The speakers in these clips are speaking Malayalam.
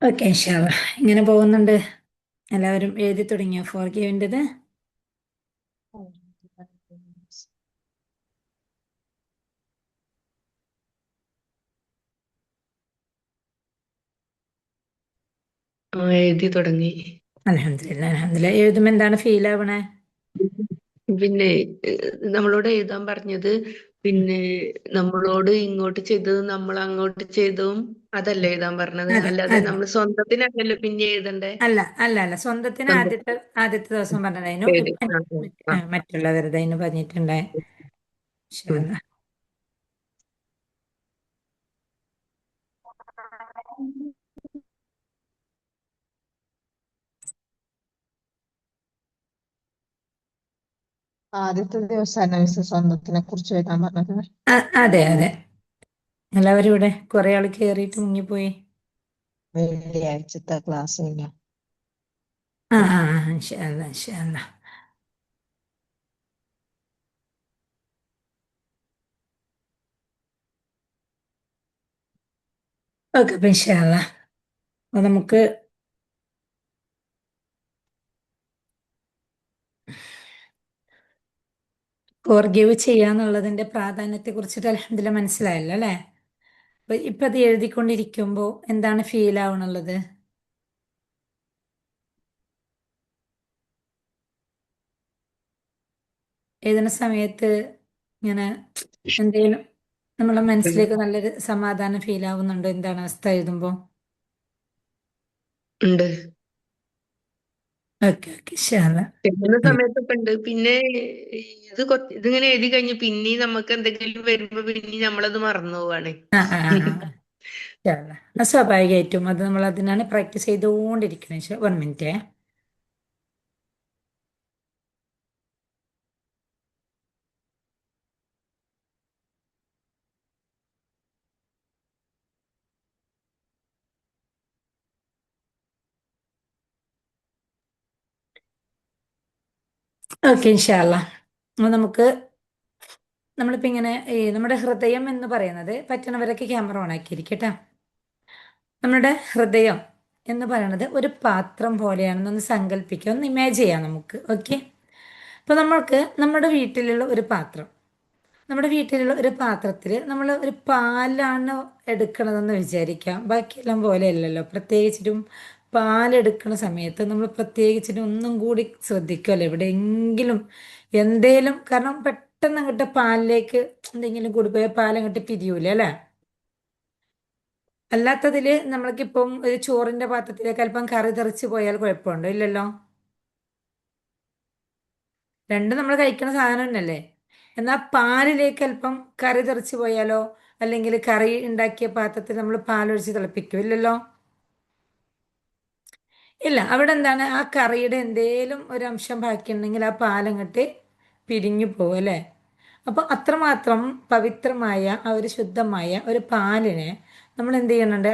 ഓക്കെ ഇൻഷാല്ല. ഇങ്ങനെ പോകുന്നുണ്ട്. എല്ലാവരും എഴുതി തുടങ്ങിയോ ഫോർ ഗീവിൻ്റെത്? എഴുതി തുടങ്ങി. അൽഹംദുലില്ലാ അൽഹംദുലില്ലാ. എഴുതുമ്പോൾ എന്താണ് ഫീൽ ആവണേ? പിന്നെ നമ്മളോട് എഴുതാൻ പറഞ്ഞത്, പിന്നെ നമ്മളോട് ഇങ്ങോട്ട് ചെയ്തത് നമ്മൾ അങ്ങോട്ട് ചെയ്തതും അതല്ലേ എഴുതാൻ പറഞ്ഞത്. അതെ അല്ലാതെ അതെ. നമ്മൾ സ്വന്തത്തിനല്ലല്ലോ പിന്നെ എഴുതണ്ടേ. അല്ല അല്ല അല്ല, സ്വന്തത്തിന് സ്വന്തം ആദ്യത്തെ ദിവസം പറഞ്ഞതായിരുന്നു. പേര്. ഇപ്പം ആ. മറ്റുള്ളവരുടേതിന് പറഞ്ഞിട്ടുണ്ടേ. ഉം. ഇൻഷാല്ലാ. ആദ്യത്തെ ദിവസമാണ് മിസ് സ്വന്തത്തിനെ കുറിച്ച് എഴുതാൻ പറഞ്ഞത്. അതെ അതെ. എല്ലാവരും ഇവിടെ കുറെ ആൾ കയറിയിട്ട് മുങ്ങിപ്പോയി. വെള്ളിയാഴ്ചത്തെ ക്ലാസ് കഴിഞ്ഞു. ഇൻഷാല്ലാ ഇൻഷാല്ലാ. ഓക്കെ അപ്പം ഇൻഷാല്ലാ. അപ്പോൾ നമുക്ക് ഫോർഗീവ് ചെയ്യാന്നുള്ളതിന്റെ പ്രാധാന്യത്തെ കുറിച്ചിട്ട് അൽഹംദുലില്ലാ മനസ്സിലായല്ലോ അല്ലേ? അപ്പൊ ഇപ്പൊ അത് എഴുതിക്കൊണ്ടിരിക്കുമ്പോ എന്താണ് ഫീൽ ആവണുള്ളത്? എഴുതുന്ന സമയത്ത് ഇങ്ങനെ എന്തെങ്കിലും നമ്മളെ മനസ്സിലേക്ക് നല്ലൊരു സമാധാനം ഫീൽ ആവുന്നുണ്ടോ? എന്താണ് അവസ്ഥ എഴുതുമ്പോ? ഉണ്ട്. ഓക്കെ ഓക്കെ ഇൻഷാല്ലാ. എഴുതുന്ന സമയത്തൊക്കെ ഉണ്ട്. പിന്നെ ഇതിങ്ങനെ എഴുതി കഴിഞ്ഞ് പിന്നെയും നമുക്ക് എന്തെങ്കിലും വരുമ്പോ പിന്നെയും നമ്മളത് മറന്നു പോവാണ്. ആ ആ ആ ആ. ഇൻഷാല്ലാ. അത് സ്വാഭാവികമായിട്ടും അത് നമ്മൾ അതിനാണ് പ്രാക്ടീസ് ചെയ്തുകൊണ്ടിരിക്കുന്നത്. 1 മിനിറ്റ്. ഓക്കെ ഇൻഷാല്ലാ. അപ്പൊ നമ്മളിപ്പോ ഇങ്ങനെ നമ്മുടെ ഹൃദയം എന്ന് പറയുന്നത്, പറ്റുന്നവരൊക്കെ ക്യാമറ ഓൺ ആക്കിയിരിക്കട്ടെ. നമ്മുടെ ഹൃദയം എന്ന് പറയുന്നത് ഒരു പാത്രം പോലെയാണെന്നൊന്ന് സങ്കല്പിക്കുക, ഒന്ന് ഇമാജ് ചെയ്യാം നമുക്ക്. ഓക്കെ. അപ്പോൾ നമ്മൾക്ക് നമ്മുടെ വീട്ടിലുള്ള ഒരു പാത്രത്തിൽ നമ്മൾ ഒരു പാലാണ് എടുക്കണതെന്ന് വിചാരിക്കാം. ബാക്കിയെല്ലാം പോലെ അല്ലല്ലോ. പ്രത്യേകിച്ചിട്ടും പാലെടുക്കുന്ന സമയത്ത് നമ്മൾ പ്രത്യേകിച്ചിട്ടും ഒന്നും കൂടി ശ്രദ്ധിക്കുമല്ലോ. എവിടെയെങ്കിലും എന്തേലും, കാരണം പെട്ടെന്ന് അങ്ങോട്ട് പാലിലേക്ക് എന്തെങ്കിലും കൂടി പോയാൽ പാലങ്ങോട്ട് പിരിയൂല അല്ലേ? അല്ലാത്തതിൽ നമ്മൾക്കിപ്പം ഒരു ചോറിന്റെ പാത്രത്തിലേക്ക് അല്പം കറി തെറിച്ച് പോയാൽ കുഴപ്പമുണ്ടോ? ഇല്ലല്ലോ. രണ്ടും നമ്മൾ കഴിക്കുന്ന സാധനം തന്നെയല്ലേ. എന്നാൽ പാലിലേക്ക് അല്പം കറി തെറിച്ച് പോയാലോ, അല്ലെങ്കിൽ കറി ഉണ്ടാക്കിയ പാത്രത്തിൽ നമ്മൾ പാലൊഴിച്ച് തിളപ്പിക്കും, ഇല്ലല്ലോ. ഇല്ല, അവിടെ എന്താണ്, ആ കറിയുടെ എന്തേലും ഒരു അംശം ബാക്കിയുണ്ടെങ്കിൽ ആ പാലങ്ങട്ട് പിരിഞ്ഞു പോകും അല്ലേ? അപ്പോൾ അത്രമാത്രം പവിത്രമായ ആ ഒരു ശുദ്ധമായ ഒരു പാലിനെ നമ്മൾ എന്ത് ചെയ്യുന്നുണ്ട്,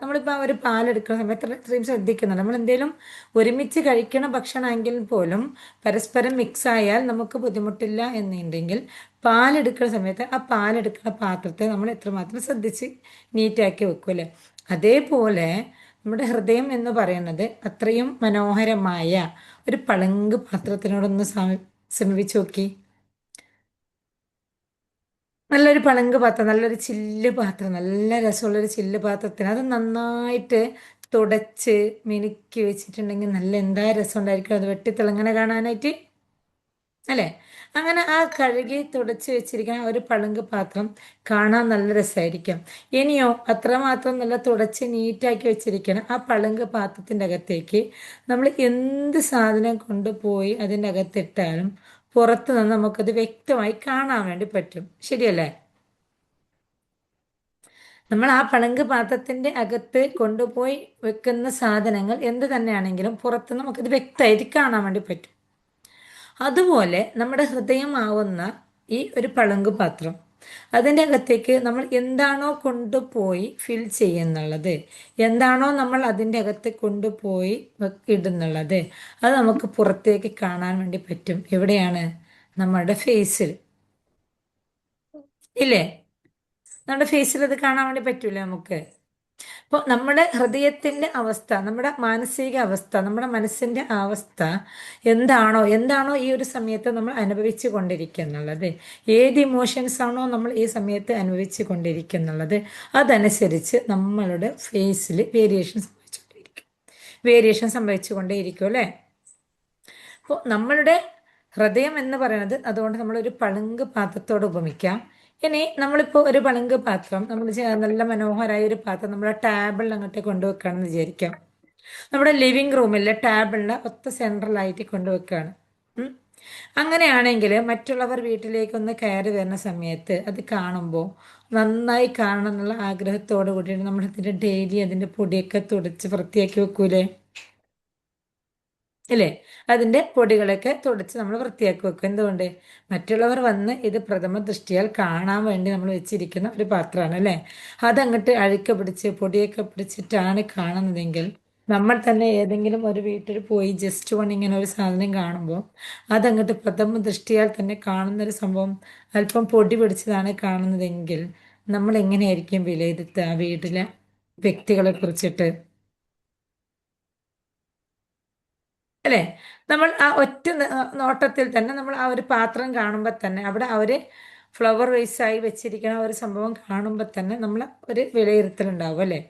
നമ്മളിപ്പോൾ ആ ഒരു പാലെടുക്കുന്ന സമയത്ത് ഇത്രയും ശ്രദ്ധിക്കുന്നുണ്ട്. നമ്മൾ എന്തെങ്കിലും ഒരുമിച്ച് കഴിക്കണ ഭക്ഷണമെങ്കിൽ പോലും പരസ്പരം മിക്സ് ആയാൽ നമുക്ക് ബുദ്ധിമുട്ടില്ല എന്നുണ്ടെങ്കിൽ പാലെടുക്കുന്ന സമയത്ത് ആ പാലെടുക്കുന്ന പാത്രത്തെ നമ്മൾ എത്രമാത്രം ശ്രദ്ധിച്ച് നീറ്റാക്കി വെക്കും അല്ലേ? അതേപോലെ നമ്മുടെ ഹൃദയം എന്ന് പറയുന്നത് അത്രയും മനോഹരമായ ഒരു പളങ്ക് പാത്രത്തിനോടൊന്ന് സമീപിച്ച് നോക്കി. നല്ലൊരു പളങ്ക് പാത്രം, നല്ലൊരു ചില്ല് പാത്രം, നല്ല രസമുള്ളൊരു ചില്ല് പാത്രത്തിന് അത് നന്നായിട്ട് തുടച്ച് മിനുക്കി വെച്ചിട്ടുണ്ടെങ്കിൽ നല്ല എന്താ രസം ഉണ്ടായിരിക്കും അത് വെട്ടിത്തിളങ്ങനെ കാണാനായിട്ട്, അല്ലേ? അങ്ങനെ ആ കഴുകി തുടച്ച് വെച്ചിരിക്കുന്ന ആ ഒരു പളുങ്ക് പാത്രം കാണാൻ നല്ല രസമായിരിക്കും. ഇനിയോ അത്രമാത്രം നല്ല തുടച്ച് നീറ്റാക്കി വെച്ചിരിക്കണം ആ പളുങ്ക് പാത്രത്തിൻ്റെ അകത്തേക്ക് നമ്മൾ എന്ത് സാധനം കൊണ്ടുപോയി അതിൻ്റെ അകത്തിട്ടാലും പുറത്ത് നിന്ന് നമുക്കത് വ്യക്തമായി കാണാൻ വേണ്ടി പറ്റും. ശരിയല്ലേ? നമ്മൾ ആ പളങ്ക് പാത്രത്തിന്റെ അകത്ത് കൊണ്ടുപോയി വെക്കുന്ന സാധനങ്ങൾ എന്ത് തന്നെയാണെങ്കിലും പുറത്ത് നമുക്കത് വ്യക്തമായിട്ട് കാണാൻ വേണ്ടി പറ്റും. അതുപോലെ നമ്മുടെ ഹൃദയമാവുന്ന ഈ ഒരു പളുങ്ക് പാത്രം, അതിൻ്റെ അകത്തേക്ക് നമ്മൾ എന്താണോ കൊണ്ടുപോയി ഫിൽ ചെയ്യുന്നുള്ളത്, എന്താണോ നമ്മൾ അതിൻ്റെ അകത്ത് കൊണ്ടുപോയി ഇടുന്നുള്ളത്, അത് നമുക്ക് പുറത്തേക്ക് കാണാൻ വേണ്ടി പറ്റും. എവിടെയാണ്? നമ്മുടെ ഫേസിൽ. ഇല്ലേ? നമ്മുടെ ഫേസിൽ അത് കാണാൻ വേണ്ടി പറ്റൂലേ നമുക്ക്? അപ്പോൾ നമ്മുടെ ഹൃദയത്തിൻ്റെ അവസ്ഥ, നമ്മുടെ മാനസിക അവസ്ഥ, നമ്മുടെ മനസ്സിൻ്റെ അവസ്ഥ എന്താണോ ഈ ഒരു സമയത്ത് നമ്മൾ അനുഭവിച്ചു കൊണ്ടിരിക്കുന്നുള്ളത്, ഏത് ഇമോഷൻസ് ആണോ നമ്മൾ ഈ സമയത്ത് അനുഭവിച്ചു കൊണ്ടിരിക്കുന്നുള്ളത്, അതനുസരിച്ച് നമ്മളുടെ ഫേസിൽ വേരിയേഷൻ സംഭവിച്ചു കൊണ്ടേയിരിക്കും അല്ലേ. അപ്പോൾ നമ്മളുടെ ഹൃദയം എന്ന് പറയുന്നത്, അതുകൊണ്ട് നമ്മളൊരു പളുങ്ക് പാത്രത്തോട് ഉപമിക്കാം. ഇനി നമ്മളിപ്പോൾ ഒരു പളുങ്ക് പാത്രം നമ്മൾ നല്ല മനോഹരമായ ഒരു പാത്രം നമ്മുടെ ടേബിളിൽ അങ്ങോട്ട് കൊണ്ടുവെക്കുകയാണെന്ന് വിചാരിക്കാം. നമ്മുടെ ലിവിങ് റൂമിലെ ടേബിളിൻ്റെ ഒത്ത സെൻട്രലായിട്ട് കൊണ്ടുവെക്കുകയാണ്. അങ്ങനെയാണെങ്കിൽ മറ്റുള്ളവർ വീട്ടിലേക്കൊന്ന് കയറി വരുന്ന സമയത്ത് അത് കാണുമ്പോൾ നന്നായി കാണണം എന്നുള്ള ആഗ്രഹത്തോടു കൂടിയിട്ട് നമ്മൾ അതിൻ്റെ ഡെയിലി അതിൻ്റെ പൊടിയൊക്കെ തുടച്ച് വൃത്തിയാക്കി വെക്കൂലേ, ഇല്ലേ? അതിൻ്റെ പൊടികളൊക്കെ തുടച്ച് നമ്മൾ വൃത്തിയാക്കി വെക്കും. എന്തുകൊണ്ട്? മറ്റുള്ളവർ വന്ന് ഇത് പ്രഥമ ദൃഷ്ടിയാൽ കാണാൻ വേണ്ടി നമ്മൾ വെച്ചിരിക്കുന്ന ഒരു പാത്രമാണ് അല്ലേ. അതങ്ങോട്ട് അഴുക്ക് പിടിച്ച് പൊടിയൊക്കെ പിടിച്ചിട്ടാണ് കാണുന്നതെങ്കിൽ, നമ്മൾ തന്നെ ഏതെങ്കിലും ഒരു വീട്ടിൽ പോയി ജസ്റ്റ് വൺ ഇങ്ങനെ ഒരു സാധനം കാണുമ്പോൾ അതങ്ങോട്ട് പ്രഥമ ദൃഷ്ടിയാൽ തന്നെ കാണുന്നൊരു സംഭവം അല്പം പൊടി പിടിച്ചതാണ് കാണുന്നതെങ്കിൽ നമ്മൾ എങ്ങനെയായിരിക്കും വിലയിരുത്തുക ആ വീട്ടിലെ വ്യക്തികളെ കുറിച്ചിട്ട്, അല്ലേ? നമ്മൾ ആ ഒറ്റ നോട്ടത്തിൽ തന്നെ നമ്മൾ ആ ഒരു പാത്രം കാണുമ്പോൾ തന്നെ അവിടെ അവർ ഫ്ലവർ വേസായി വെച്ചിരിക്കുന്ന ഒരു സംഭവം കാണുമ്പോൾ തന്നെ നമ്മൾ ഒരു വിലയിരുത്തലുണ്ടാവും അല്ലേ.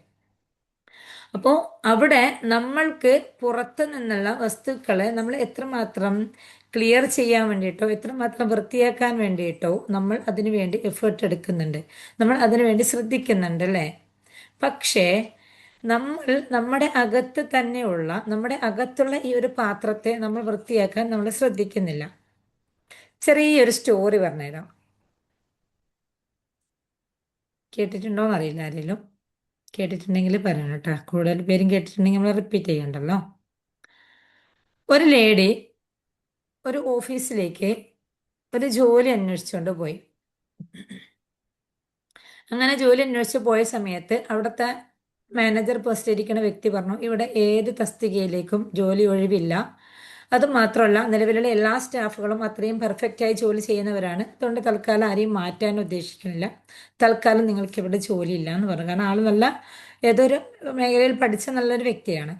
അപ്പോൾ അവിടെ നമ്മൾക്ക് പുറത്ത് നിന്നുള്ള വസ്തുക്കളെ നമ്മൾ എത്രമാത്രം ക്ലിയർ ചെയ്യാൻ വേണ്ടിയിട്ടോ എത്രമാത്രം വൃത്തിയാക്കാൻ വേണ്ടിയിട്ടോ നമ്മൾ അതിനു വേണ്ടി എഫേർട്ട് എടുക്കുന്നുണ്ട്, നമ്മൾ അതിനു വേണ്ടി ശ്രദ്ധിക്കുന്നുണ്ട് അല്ലേ. പക്ഷേ നമ്മൾ നമ്മുടെ അകത്ത് തന്നെയുള്ള നമ്മുടെ അകത്തുള്ള ഈ ഒരു പാത്രത്തെ നമ്മൾ വൃത്തിയാക്കാൻ നമ്മൾ ശ്രദ്ധിക്കുന്നില്ല. ചെറിയൊരു സ്റ്റോറി പറഞ്ഞുതരാം. കേട്ടിട്ടുണ്ടോയെന്ന് അറിയില്ല ആരെങ്കിലും. കേട്ടിട്ടുണ്ടെങ്കിൽ പറയണം കേട്ടോ. കൂടുതൽ പേരും കേട്ടിട്ടുണ്ടെങ്കിൽ നമ്മൾ റിപ്പീറ്റ് ചെയ്യണ്ടല്ലോ. ഒരു ലേഡി ഒരു ഓഫീസിലേക്ക് ഒരു ജോലി അന്വേഷിച്ചുകൊണ്ട് പോയി. അങ്ങനെ ജോലി അന്വേഷിച്ച് പോയ സമയത്ത് അവിടുത്തെ മാനേജർ പോസ്റ്റ് ഇരിക്കുന്ന വ്യക്തി പറഞ്ഞു, ഇവിടെ ഏത് തസ്തികയിലേക്കും ജോലി ഒഴിവില്ല. അതുമാത്രമല്ല, നിലവിലുള്ള എല്ലാ സ്റ്റാഫുകളും അത്രയും പെർഫെക്റ്റായി ജോലി ചെയ്യുന്നവരാണ്. അതുകൊണ്ട് തൽക്കാലം ആരെയും മാറ്റാൻ ഉദ്ദേശിക്കുന്നില്ല. തൽക്കാലം നിങ്ങൾക്ക് ഇവിടെ ജോലിയില്ല എന്ന് പറഞ്ഞു. കാരണം ആൾ നല്ല ഏതൊരു മേഖലയിൽ പഠിച്ച നല്ലൊരു വ്യക്തിയാണ്.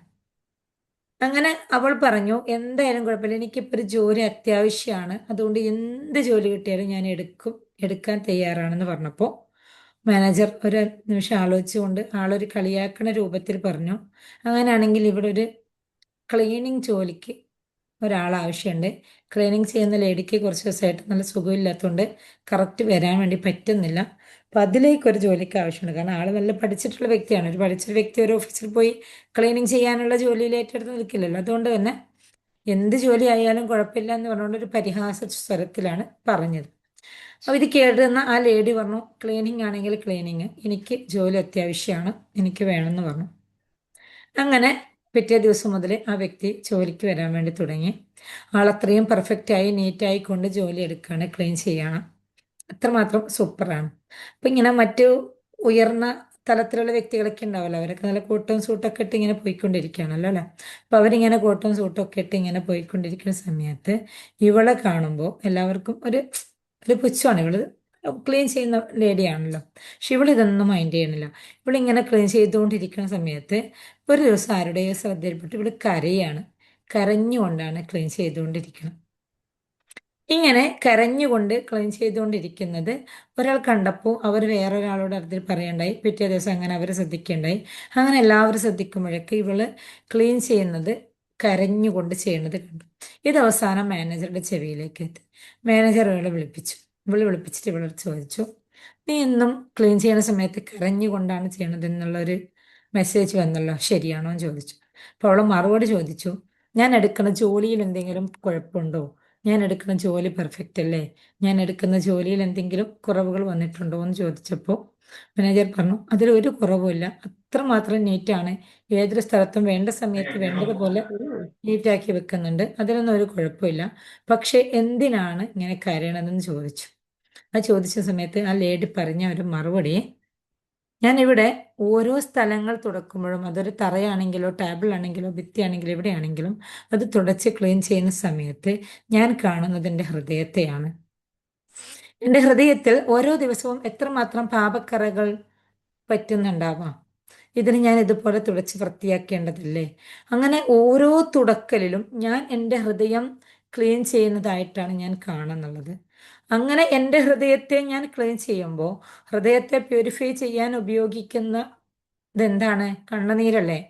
അങ്ങനെ അവൾ പറഞ്ഞു, എന്തായാലും കുഴപ്പമില്ല, എനിക്കിപ്പോൾ ഒരു ജോലി അത്യാവശ്യമാണ്, അതുകൊണ്ട് എന്ത് ജോലി കിട്ടിയാലും ഞാൻ എടുക്കാൻ തയ്യാറാണെന്ന് പറഞ്ഞപ്പോൾ മാനേജർ ഒരു നിമിഷം ആലോചിച്ചുകൊണ്ട് ആളൊരു കളിയാക്കണ രൂപത്തിൽ പറഞ്ഞു, അങ്ങനെയാണെങ്കിൽ ഇവിടെ ഒരു ക്ലീനിങ് ജോലിക്ക് ഒരാൾ ആവശ്യമുണ്ട്. ക്ലീനിങ് ചെയ്യുന്ന ലേഡിക്ക് കുറച്ച് ദിവസമായിട്ട് നല്ല സുഖമില്ലാത്തതുകൊണ്ട് കറക്റ്റ് വരാൻ വേണ്ടി പറ്റുന്നില്ല. അപ്പം അതിലേക്കൊരു ജോലിക്ക് ആവശ്യമുണ്ട്. കാരണം ആൾ നല്ല പഠിച്ചിട്ടുള്ള വ്യക്തിയാണ്. ഒരു പഠിച്ചൊരു വ്യക്തി ഒരു ഓഫീസിൽ പോയി ക്ലീനിങ് ചെയ്യാനുള്ള ജോലിയിൽ ഏറ്റെടുത്ത് നിൽക്കില്ലല്ലോ. അതുകൊണ്ട് തന്നെ എന്ത് ജോലി ആയാലും കുഴപ്പമില്ല എന്ന് പറഞ്ഞുകൊണ്ട് ഒരു പരിഹാസ സ്വരത്തിലാണ് പറഞ്ഞത്. അപ്പോൾ ഇത് കേട്ടുന്ന ആ ലേഡി പറഞ്ഞു, ക്ലീനിങ് ആണെങ്കിൽ ക്ലീനിങ്, എനിക്ക് ജോലി അത്യാവശ്യമാണ്, എനിക്ക് വേണമെന്ന് പറഞ്ഞു. അങ്ങനെ പിറ്റേ ദിവസം മുതൽ ആ വ്യക്തി ജോലിക്ക് വരാൻ വേണ്ടി തുടങ്ങി. ആളത്രയും പെർഫെക്റ്റായി നീറ്റായി കൊണ്ട് ജോലി എടുക്കുകയാണ്, ക്ലീൻ ചെയ്യാണ്. അത്രമാത്രം സൂപ്പറാണ്. അപ്പം ഇങ്ങനെ മറ്റു ഉയർന്ന തലത്തിലുള്ള വ്യക്തികളൊക്കെ ഉണ്ടാവല്ലോ, അവരൊക്കെ നല്ല കോട്ടും സൂട്ടൊക്കെ ഇട്ട് ഇങ്ങനെ പോയിക്കൊണ്ടിരിക്കുകയാണല്ലോ അല്ലേ. അപ്പം അവരിങ്ങനെ കോട്ടും സൂട്ടൊക്കെ ഇട്ട് ഇങ്ങനെ പോയിക്കൊണ്ടിരിക്കുന്ന സമയത്ത് ഇവളെ കാണുമ്പോൾ എല്ലാവർക്കും ഒരു പുച്ഛമാണ്. ഇവള് ക്ലീൻ ചെയ്യുന്ന ലേഡിയാണല്ലോ. പക്ഷെ ഇവളിതൊന്നും മൈൻഡ് ചെയ്യണില്ല. ഇവളിങ്ങനെ ക്ലീൻ ചെയ്തുകൊണ്ടിരിക്കുന്ന സമയത്ത് ഒരു ദിവസം ആരുടെയോ ശ്രദ്ധയിൽപ്പെട്ട് ഇവള് കരയാണ്. കരഞ്ഞുകൊണ്ടാണ് ക്ലീൻ ചെയ്തുകൊണ്ടിരിക്കുന്നത്. ഇങ്ങനെ കരഞ്ഞുകൊണ്ട് ക്ലീൻ ചെയ്തുകൊണ്ടിരിക്കുന്നത് ഒരാൾ കണ്ടപ്പോൾ അവർ വേറൊരാളോട് അതിൽ പറയണ്ടായി. പിറ്റേ ദിവസം അങ്ങനെ അവർ ശ്രദ്ധിക്കേണ്ടായി. അങ്ങനെ എല്ലാവരും ശ്രദ്ധിക്കുമ്പോഴേക്ക് ഇവള് ക്ലീൻ ചെയ്യുന്നത് കരഞ്ഞുകൊണ്ട് ചെയ്യുന്നത് കണ്ടു. ഇത് അവസാനം മാനേജറുടെ ചെവിയിലേക്ക് എത്തി. മാനേജർ ഇവളെ വിളിപ്പിച്ചിട്ട് ഇവളോട് ചോദിച്ചു, നീ എന്നും ക്ലീൻ ചെയ്യുന്ന സമയത്ത് കരഞ്ഞുകൊണ്ടാണ് ചെയ്യണത് എന്നുള്ളൊരു മെസ്സേജ് വന്നല്ലോ, ശരിയാണോ എന്ന് ചോദിച്ചു. അപ്പോൾ അവൾ മറുപടി ചോദിച്ചു, ഞാൻ എടുക്കുന്ന ജോലിയിൽ എന്തെങ്കിലും കുഴപ്പമുണ്ടോ? ഞാൻ എടുക്കുന്ന ജോലി പെർഫെക്റ്റ് അല്ലേ? ഞാൻ എടുക്കുന്ന ജോലിയിൽ എന്തെങ്കിലും കുറവുകൾ വന്നിട്ടുണ്ടോ എന്ന് ചോദിച്ചപ്പോൾ മാനേജർ പറഞ്ഞു, അതിലൊരു കുറവുമില്ല, അത്രമാത്രം നീറ്റാണ്. ഏതൊരു സ്ഥലത്തും വേണ്ട സമയത്ത് വേണ്ടതുപോലെ നീറ്റാക്കി വെക്കുന്നുണ്ട്, അതിലൊന്നും ഒരു കുഴപ്പമില്ല. പക്ഷെ എന്തിനാണ് ഇങ്ങനെ കരയണതെന്ന് ചോദിച്ചു. ആ ചോദിച്ച സമയത്ത് ആ ലേഡി പറഞ്ഞ ഒരു മറുപടി, ഞാനിവിടെ ഓരോ സ്ഥലങ്ങൾ തുടക്കുമ്പോഴും അതൊരു തറയാണെങ്കിലോ ടേബിൾ ആണെങ്കിലോ ഭിത്തിയാണെങ്കിലോ എവിടെയാണെങ്കിലും അത് തുടച്ച് ക്ലീൻ ചെയ്യുന്ന സമയത്ത് ഞാൻ കാണുന്നത് എൻ്റെ ഹൃദയത്തെയാണ്. എൻ്റെ ഹൃദയത്തിൽ ഓരോ ദിവസവും എത്രമാത്രം പാപക്കറകൾ പറ്റുന്നുണ്ടാവാം. ഇതിന് ഞാൻ ഇതുപോലെ തുടച്ച് വൃത്തിയാക്കേണ്ടതില്ലേ? അങ്ങനെ ഓരോ തുടക്കലിലും ഞാൻ എൻ്റെ ഹൃദയം ക്ലീൻ ചെയ്യുന്നതായിട്ടാണ് ഞാൻ കാണുന്നുള്ളത്. അങ്ങനെ എൻ്റെ ഹൃദയത്തെ ഞാൻ ക്ലീൻ ചെയ്യുമ്പോൾ, ഹൃദയത്തെ പ്യൂരിഫൈ ചെയ്യാൻ ഉപയോഗിക്കുന്ന ഇതെന്താണ്? കണ്ണുനീരല്ലേ?